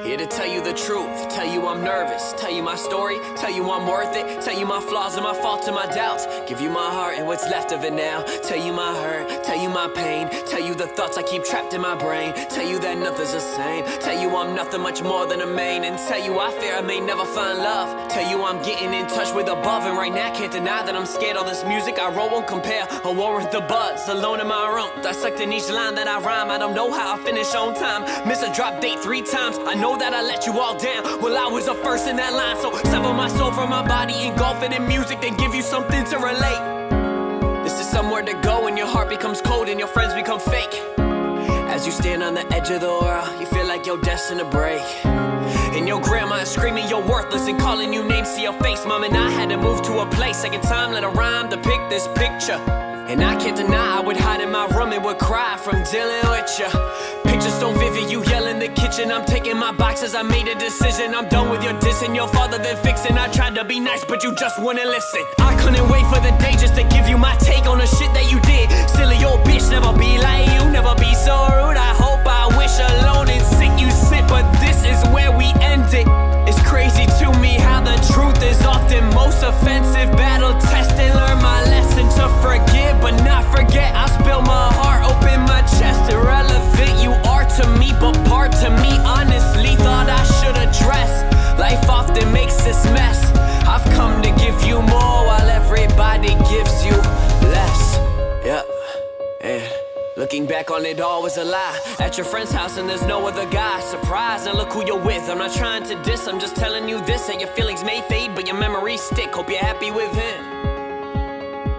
Here to tell you the truth, tell you I'm nervous, tell you my story, tell you I'm worth it, tell you my flaws and my faults and my doubts, give you my heart and what's left of it now, tell you my hurt, tell you my pain, tell you the thoughts I keep trapped in my brain, tell you that nothing's the same, tell you I'm nothing much more than a main, and tell you I fear I may never find love, tell you I'm getting in touch with above, and right now can't deny that I'm scared all this music I wrote won't compare or warrant the buzz, alone in my room, dissecting each line that I rhyme, I don't know how I finish on time, miss a drop date 3 times, I know that I let you all down. Well, I was the first in that line, so sever my soul from my body, engulf it in music, then give you something to relate. This is somewhere to go when your heart becomes cold and your friends become fake. As you stand on the edge of the world, you feel like you're destined to break. And your grandma is screaming you're worthless and calling you names to your face. Mom and I had to move to a place, second time let a rhyme depict this picture. And I can't deny I would hide in my room and would cry from dealing with ya. Picture so vivid, you yell in the kitchen. I'm taking my boxes, I made a decision. I'm done with your dissing, your father then fixing. I tried to be nice, but you just wouldn't listen. I couldn't wait for the day just to give you my take on the shit that you did. Silly old bitch, never be like you, never be so rude. I hope, I wish, alone and sick you sit, but this is where we end it. It's crazy to me how the truth is often most offensive. Battle tested, learn my lesson to forgive but not forget. I spill my heart, open my chest. Irrelevant you are to me, but part to me honestly thought I should address. Life often makes this mess. I've come to give you more while everybody gives you less. Yep, and looking back on it all was a lie. At your friend's house and there's no other guy. Surprise, and look who you're with. I'm not trying to diss, I'm just telling you this, that your feelings may fade but your memories stick. Hope you're happy with him.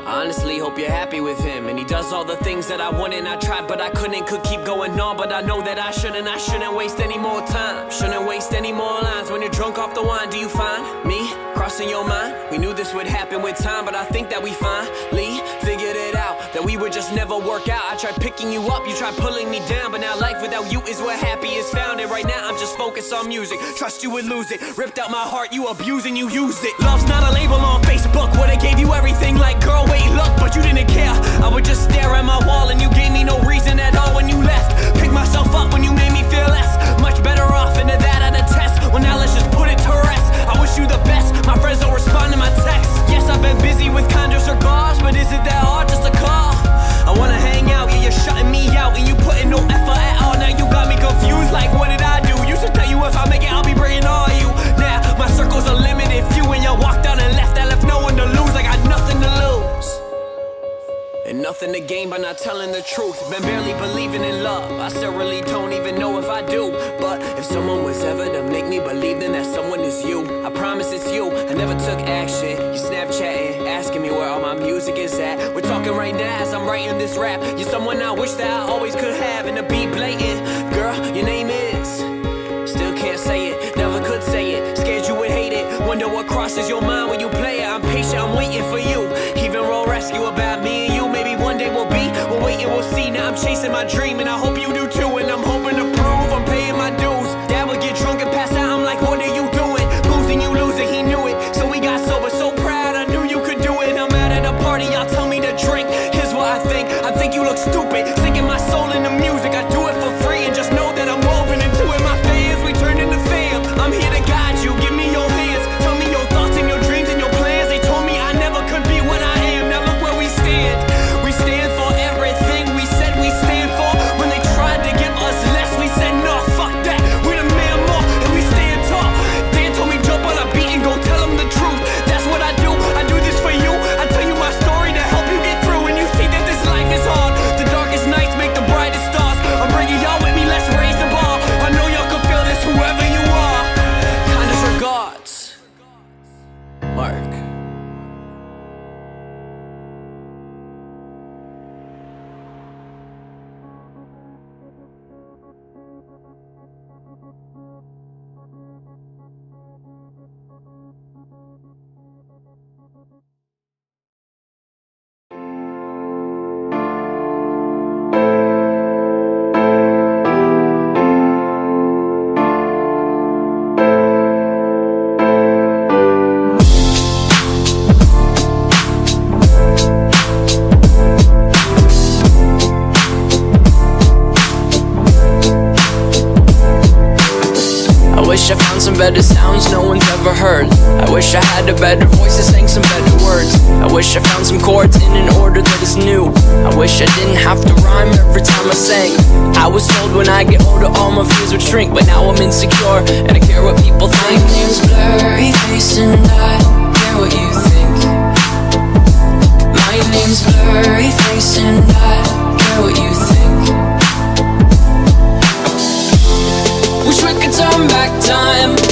Honestly, hope you're happy with him. And he does all the things that I wanted and I tried but I couldn't, could keep going on. But I know that I shouldn't waste any more time. Shouldn't waste any more lines. When you're drunk off the wine, do you find me crossing your mind? We knew this would happen with time, but I think that we finally figured it out, that we would just never work out. I tried picking you up, you tried pulling me down, but now life without you is where happy is found. And right now I'm just focused on music. Trust you would lose it. Ripped out my heart, you abused and you used it. Love's not a label on Facebook. Would've gave you everything like girl, wait, look, but you didn't care. I would just stare at my wall and you gave me no reason at all when you left. Pick myself up when you made me feel less. Much better off into that at a test. Well, now let's just put it to rest. I wish you the best. My friends don't respond to my texts. Yes, I've been busy with condos or cigars, but is it that hard just to call? I wanna hang out, yeah, you're shutting me out and you putting no effort at all. Now you got me confused, like what did I do? Used to tell you if I make it, I'll be bringing all you. Now my circle's a limited few and you walked out and left. I left no one to lose, I got nothing to lose and nothing to gain by not telling the truth. Been barely believing in love, I still really don't even know if I do. But if someone was ever to make me believe, then that someone is you. I promise it's you, I never took action. You Snapchatting, asking me where all my music is at. We're talking right now as I'm writing this rap. You're someone I wish that I always could have. And to be blatant, girl, your name is, still can't say it, never could say it. Scared you would hate it, wonder what crosses your mind when you play it. I'm patient, I'm waiting for you. Even roll rescue about me and you. Maybe one day we'll wait and we'll see. Now I'm chasing my dream and I hope you do too. And I'm hoping to prove I'm paying my dues. Dad would get drunk and pass out, I'm like, what are you doing? Boozing, you losing, he knew it. So we got sober, so proud, I knew you could do it. I'm out at a party, y'all tell me to drink. Here's what I think you look stupid. Sinking my soul in the music, I do some better sounds no one's ever heard. I wish I had a better voice that sang some better words. I wish I found some chords in an order that is new. I wish I didn't have to rhyme every time I sang. I was told when I get older all my fears would shrink, but now I'm insecure and I care what people think. My name's Blurry Face and I don't care what you think. My name's Blurry Face and I don't care what you think. Wish we could turn back time